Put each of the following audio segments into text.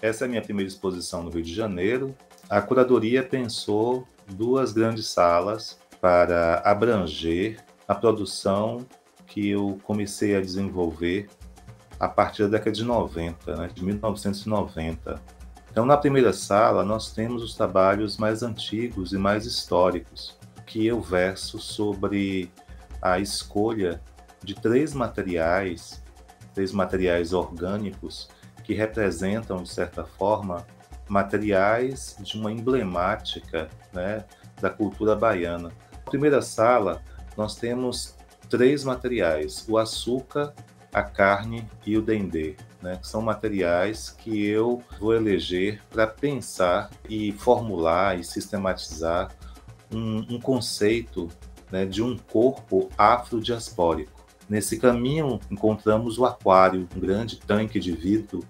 Essa é a minha primeira exposição no Rio de Janeiro. A curadoria pensou duas grandes salas para abranger a produção que eu comecei a desenvolver a partir da década de 90, né, de 1990. Então, na primeira sala, nós temos os trabalhos mais antigos e mais históricos, que eu verso sobre a escolha de três materiais orgânicos que representam, de certa forma, materiais de uma emblemática, né, da cultura baiana. Na primeira sala, nós temos três materiais: o açúcar, a carne e o dendê, né, que são materiais que eu vou eleger para pensar e formular e sistematizar um conceito, né, de um corpo afrodiaspórico. Nesse caminho, encontramos o aquário, um grande tanque de vidro,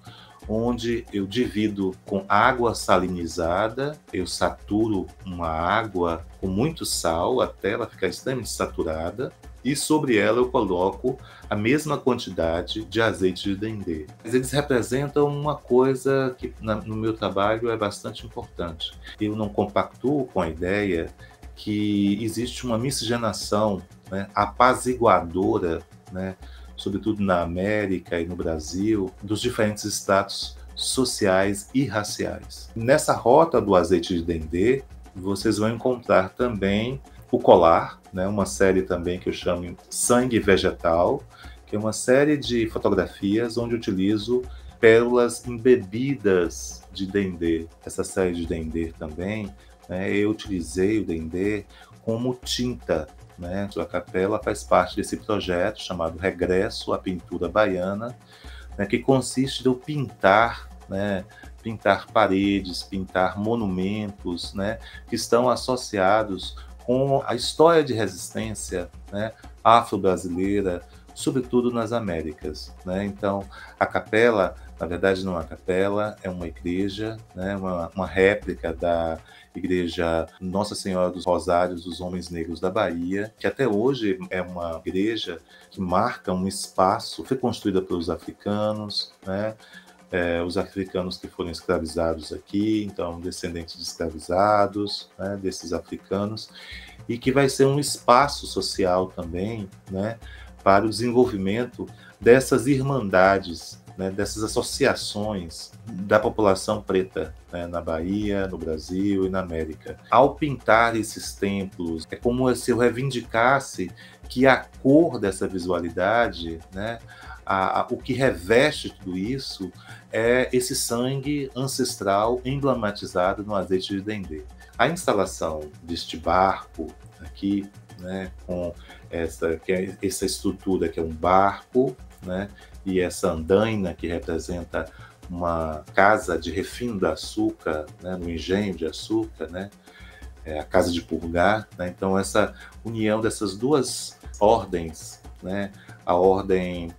onde eu divido com água salinizada, eu saturo uma água com muito sal até ela ficar extremamente saturada, e sobre ela eu coloco a mesma quantidade de azeite de dendê. Mas eles representam uma coisa que no meu trabalho é bastante importante. Eu não compactuo com a ideia que existe uma miscigenação, né, apaziguadora, né, sobretudo na América e no Brasil, dos diferentes estratos sociais e raciais. Nessa rota do azeite de dendê, vocês vão encontrar também o colar, né, uma série também que eu chamo de Sangue Vegetal, que é uma série de fotografias onde eu utilizo pérolas embebidas de dendê. Essa série de dendê também, né, eu utilizei o dendê como tinta, né? A capela faz parte desse projeto chamado Regresso à Pintura Baiana, né, que consiste de eu pintar, né, pintar paredes, pintar monumentos, né, que estão associados com a história de resistência, né, afro-brasileira, sobretudo nas Américas, né? Então, a capela, na verdade, não é uma capela, é uma igreja, né, uma réplica da Igreja Nossa Senhora dos Rosários dos Homens Negros da Bahia, que até hoje é uma igreja que marca um espaço, foi construída pelos africanos, né? Os africanos que foram escravizados aqui, então descendentes de escravizados, né, desses africanos, e que vai ser um espaço social também, né, para o desenvolvimento dessas irmandades, né, dessas associações da população preta, né, na Bahia, no Brasil e na América. Ao pintar esses templos, é como se eu reivindicasse que a cor dessa visualidade, né, o que reveste tudo isso é esse sangue ancestral emblematizado no azeite de dendê. A instalação deste barco aqui, né, com essa estrutura que é um barco, né, e essa andaina que representa uma casa de refino do açúcar, né, no engenho de açúcar, né, a casa de purgar, né, então essa união dessas duas ordens, né, a ordem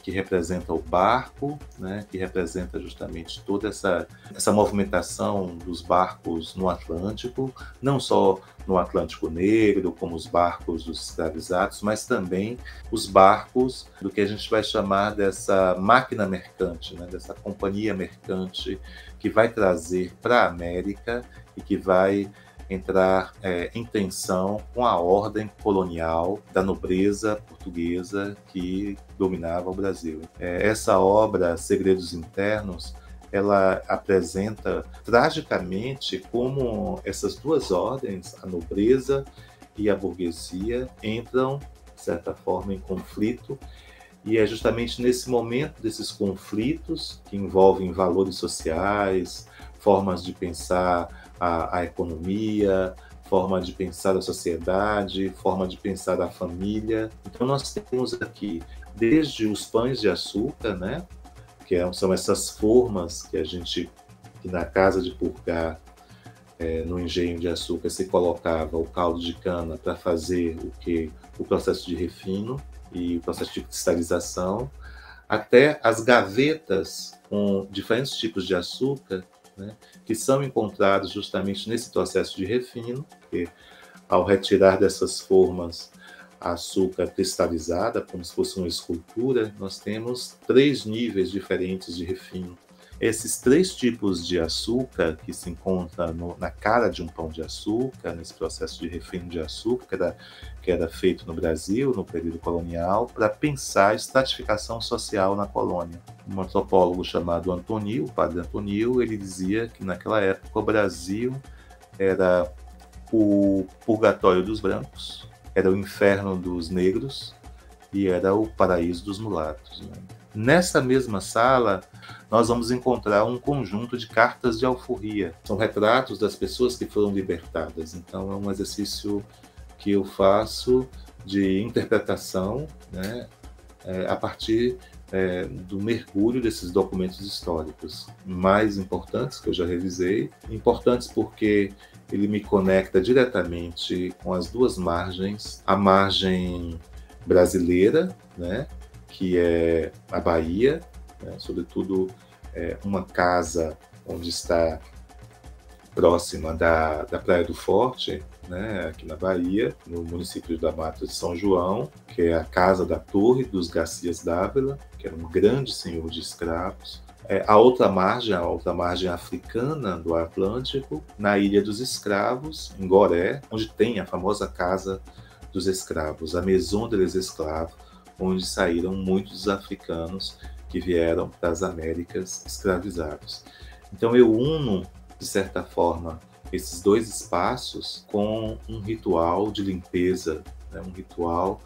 que representa o barco, né, que representa justamente toda essa movimentação dos barcos no Atlântico, não só no Atlântico Negro, como os barcos dos escravizados, mas também os barcos do que a gente vai chamar dessa máquina mercante, né, dessa companhia mercante que vai trazer para a América e que vai entrar em tensão com a ordem colonial da nobreza portuguesa que dominava o Brasil. Essa obra, Segredos Internos, ela apresenta tragicamente como essas duas ordens, a nobreza e a burguesia, entram, de certa forma, em conflito, e é justamente nesse momento desses conflitos, que envolvem valores sociais, formas de pensar a economia, forma de pensar a sociedade, forma de pensar a família. Então nós temos aqui desde os pães de açúcar, né, são essas formas que na casa de purgar, no engenho de açúcar, se colocava o caldo de cana para fazer o processo de refino e o processo de cristalização, até as gavetas com diferentes tipos de açúcar, né, que são encontrados justamente nesse processo de refino, porque ao retirar dessas formas a açúcar cristalizada, como se fosse uma escultura, nós temos 3 níveis diferentes de refino. Esses 3 tipos de açúcar que se encontra na cara de um pão de açúcar, nesse processo de refino de açúcar que era feito no Brasil, no período colonial, para pensar a estratificação social na colônia. Um antropólogo chamado Antonil, o padre Antonil, ele dizia que naquela época o Brasil era o purgatório dos brancos, era o inferno dos negros e era o paraíso dos mulatos, né? Nessa mesma sala, nós vamos encontrar um conjunto de cartas de alforria. São retratos das pessoas que foram libertadas. Então, é um exercício que eu faço de interpretação, né, a partir do mergulho desses documentos históricos mais importantes, que eu já revisei. Importantes porque ele me conecta diretamente com as duas margens. A margem brasileira, né, que é a Bahia, né, sobretudo uma casa onde está próxima da Praia do Forte, né, aqui na Bahia, no município da Mata de São João, que é a casa da Torre dos Garcias Dávila, que era um grande senhor de escravos. A outra margem africana do Atlântico, na Ilha dos Escravos, em Gorée, onde tem a famosa Casa dos Escravos, a Maison des Esclaves, onde saíram muitos africanos que vieram para as Américas escravizados. Então eu uno, de certa forma, esses dois espaços com um ritual de limpeza, né, um ritual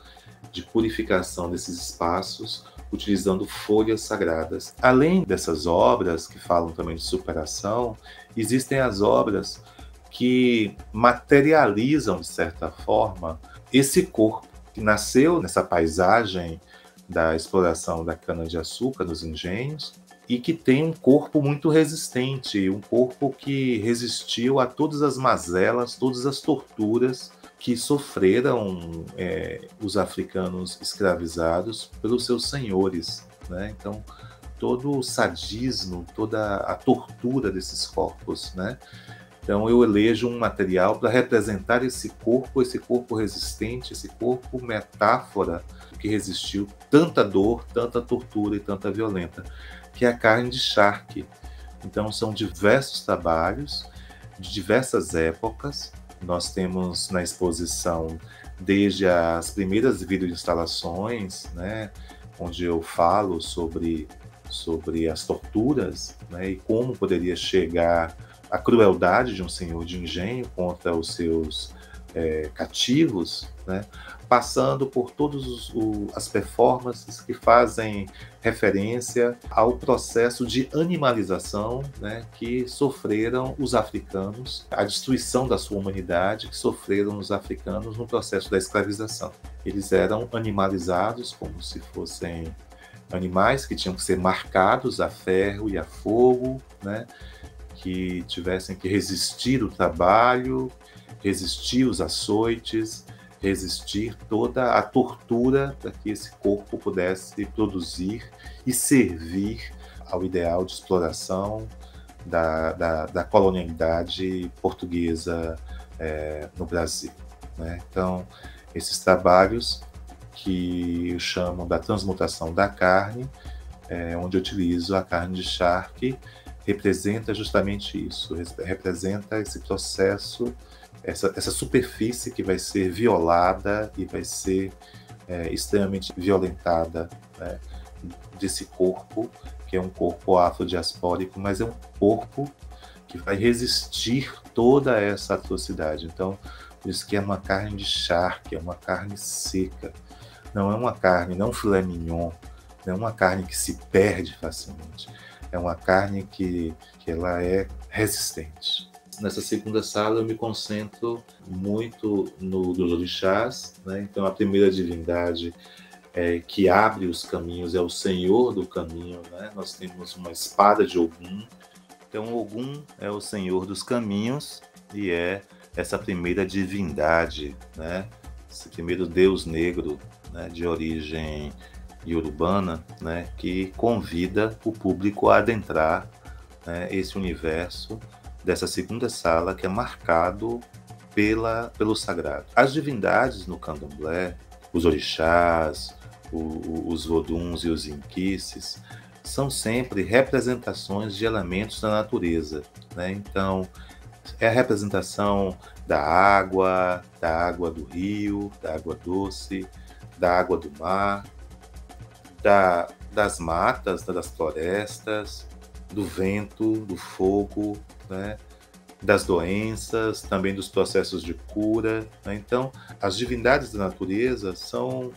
de purificação desses espaços, utilizando folhas sagradas. Além dessas obras, que falam também de superação, existem as obras que materializam, de certa forma, esse corpo que nasceu nessa paisagem da exploração da cana-de-açúcar nos engenhos e que tem um corpo muito resistente, um corpo que resistiu a todas as mazelas, todas as torturas que sofreram os africanos escravizados pelos seus senhores, né? Então, todo o sadismo, toda a tortura desses corpos, né? Então eu elejo um material para representar esse corpo resistente, esse corpo metáfora que resistiu tanta dor, tanta tortura e tanta violência, que é a carne de charque. Então são diversos trabalhos de diversas épocas. Nós temos na exposição desde as primeiras videoinstalações, né, onde eu falo sobre as torturas, né, e como poderia chegar a crueldade de um senhor de engenho contra os seus cativos, né, passando por todas as performances que fazem referência ao processo de animalização, né, que sofreram os africanos, a destruição da sua humanidade que sofreram os africanos no processo da escravização. Eles eram animalizados como se fossem animais que tinham que ser marcados a ferro e a fogo, né, que tivessem que resistir o trabalho, resistir os açoites, resistir toda a tortura para que esse corpo pudesse produzir e servir ao ideal de exploração da colonialidade portuguesa no Brasil, né? Então, esses trabalhos que eu chamo da transmutação da carne, onde eu utilizo a carne de charque, representa justamente isso, representa esse processo, essa superfície que vai ser violada e vai ser extremamente violentada, né, desse corpo, que é um corpo afrodiaspórico, mas é um corpo que vai resistir toda essa atrocidade. Então, por isso que é uma carne de charque, é uma carne seca, não é uma carne, não filé mignon, não é uma carne que se perde facilmente, é uma carne que ela é resistente. Nessa segunda sala eu me concentro muito nos orixás, né? Então a primeira divindade que abre os caminhos é o Senhor do Caminho, né? Nós temos uma espada de Ogum. Então Ogum é o Senhor dos Caminhos e é essa primeira divindade, né? Esse primeiro deus negro, né? De origem iorubana, né? Que convida o público a adentrar, né, esse universo dessa segunda sala que é marcado pelo sagrado. As divindades no candomblé, os orixás, os voduns e os inquices, são sempre representações de elementos da natureza, né? Então, é a representação da água do rio, da água doce, da água do mar, das matas, das florestas, do vento, do fogo, né? Das doenças, também dos processos de cura, né? Então, as divindades da natureza são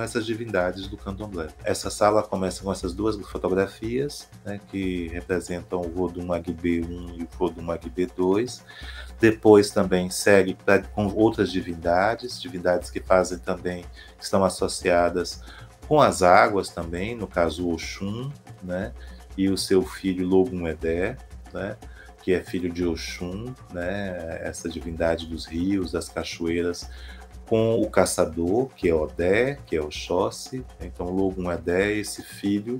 essas divindades do candomblé. Essa sala começa com essas duas fotografias, né, que representam o Vodun Agbe-1 e o Vodun Agbe-2. Depois também segue com outras divindades que fazem também, que estão associadas com as águas também, no caso Oxum, né, e o seu filho Logun Edé, né, que é filho de Oxum, né, essa divindade dos rios, das cachoeiras, com o caçador, que é Odé, que é Oxóssi. Então, Logun Edé, esse filho,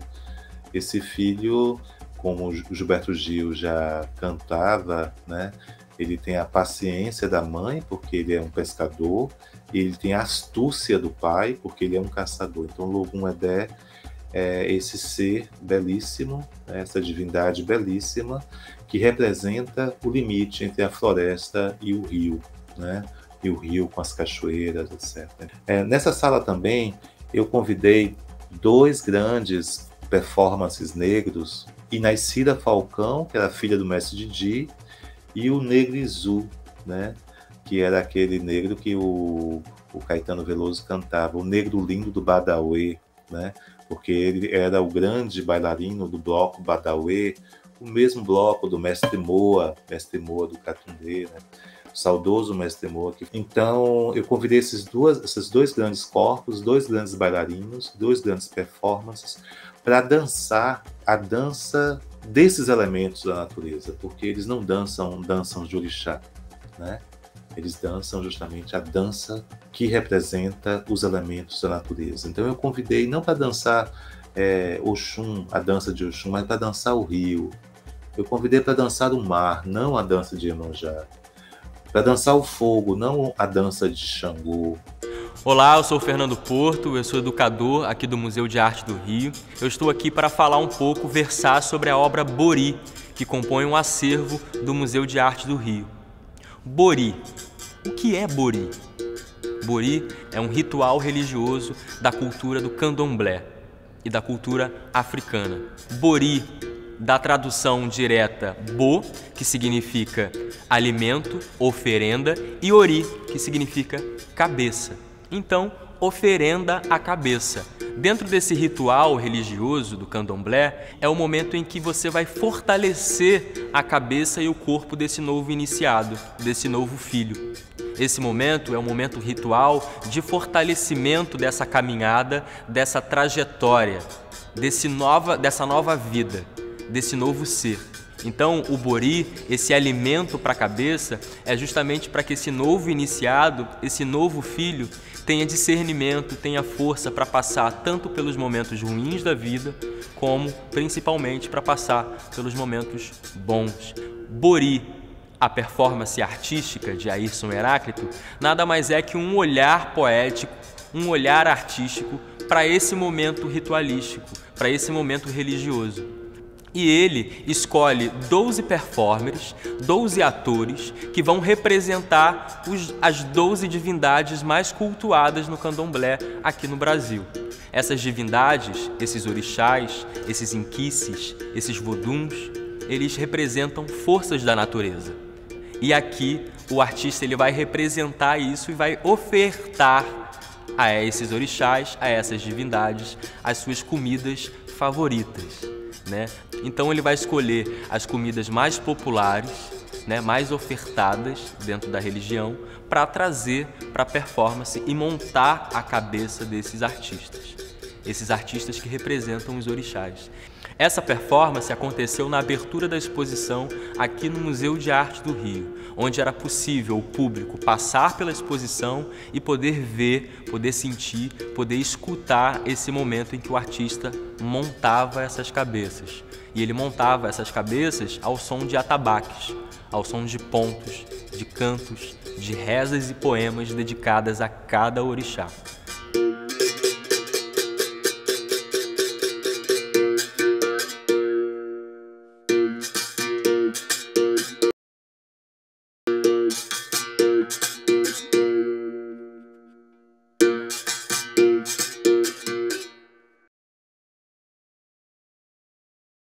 como o Gilberto Gil já cantava, né, ele tem a paciência da mãe, porque ele é um pescador, e ele tem a astúcia do pai, porque ele é um caçador. Então, Logun Edé é esse ser belíssimo, né, essa divindade belíssima, que representa o limite entre a floresta e o rio, né? E o rio com as cachoeiras, etc. Nessa sala também eu convidei 2 grandes performances negros, Inaicida Falcão, que era filha do mestre Didi, e o Negrizu, né, que era aquele negro que o Caetano Veloso cantava, o negro lindo do Badawi, né, porque ele era o grande bailarino do bloco Badawi, o mesmo bloco do Mestre Moa do Catundê, né, saudoso Mestre Moa. Então, eu convidei esses 2 grandes corpos, 2 grandes bailarinos, 2 grandes performances, para dançar a dança desses elementos da natureza, porque eles não dançam de orixá, né? Eles dançam justamente a dança que representa os elementos da natureza. Então, eu convidei não para dançar Oxum, a dança de Oxum, mas para dançar o rio. Eu convidei para dançar o mar, não a dança de Iemanjá. Para dançar o fogo, não a dança de Xangô. Olá, eu sou o Fernando Porto, eu sou educador aqui do Museu de Arte do Rio. Eu estou aqui para falar um pouco, versar sobre a obra Bori, que compõe um acervo do Museu de Arte do Rio. Bori. O que é Bori? Bori é um ritual religioso da cultura do candomblé e da cultura africana. Bori, da tradução direta Bo, que significa alimento, oferenda, e Ori, que significa cabeça. Então, oferenda à cabeça. Dentro desse ritual religioso do candomblé, é o momento em que você vai fortalecer a cabeça e o corpo desse novo iniciado, desse novo filho. Esse momento é um momento ritual de fortalecimento dessa caminhada, dessa trajetória, dessa nova vida, desse novo ser. Então, o Bori, esse alimento para a cabeça, é justamente para que esse novo iniciado, esse novo filho, tenha discernimento, tenha força para passar tanto pelos momentos ruins da vida, como principalmente para passar pelos momentos bons. Bori, a performance artística de Ayrson Heráclito, nada mais é que um olhar poético, um olhar artístico para esse momento ritualístico, para esse momento religioso. E ele escolhe 12 performers, 12 atores que vão representar as 12 divindades mais cultuadas no candomblé aqui no Brasil. Essas divindades, esses orixás, esses inquices, esses voduns, eles representam forças da natureza. E aqui o artista ele vai representar isso e vai ofertar a esses orixás, a essas divindades, as suas comidas favoritas, né? Então ele vai escolher as comidas mais populares, né, mais ofertadas dentro da religião, para trazer para a performance e montar a cabeça desses artistas que representam os orixás. Essa performance aconteceu na abertura da exposição aqui no Museu de Arte do Rio, onde era possível o público passar pela exposição e poder ver, poder sentir, poder escutar esse momento em que o artista montava essas cabeças. E ele montava essas cabeças ao som de atabaques, ao som de pontos, de cantos, de rezas e poemas dedicadas a cada orixá.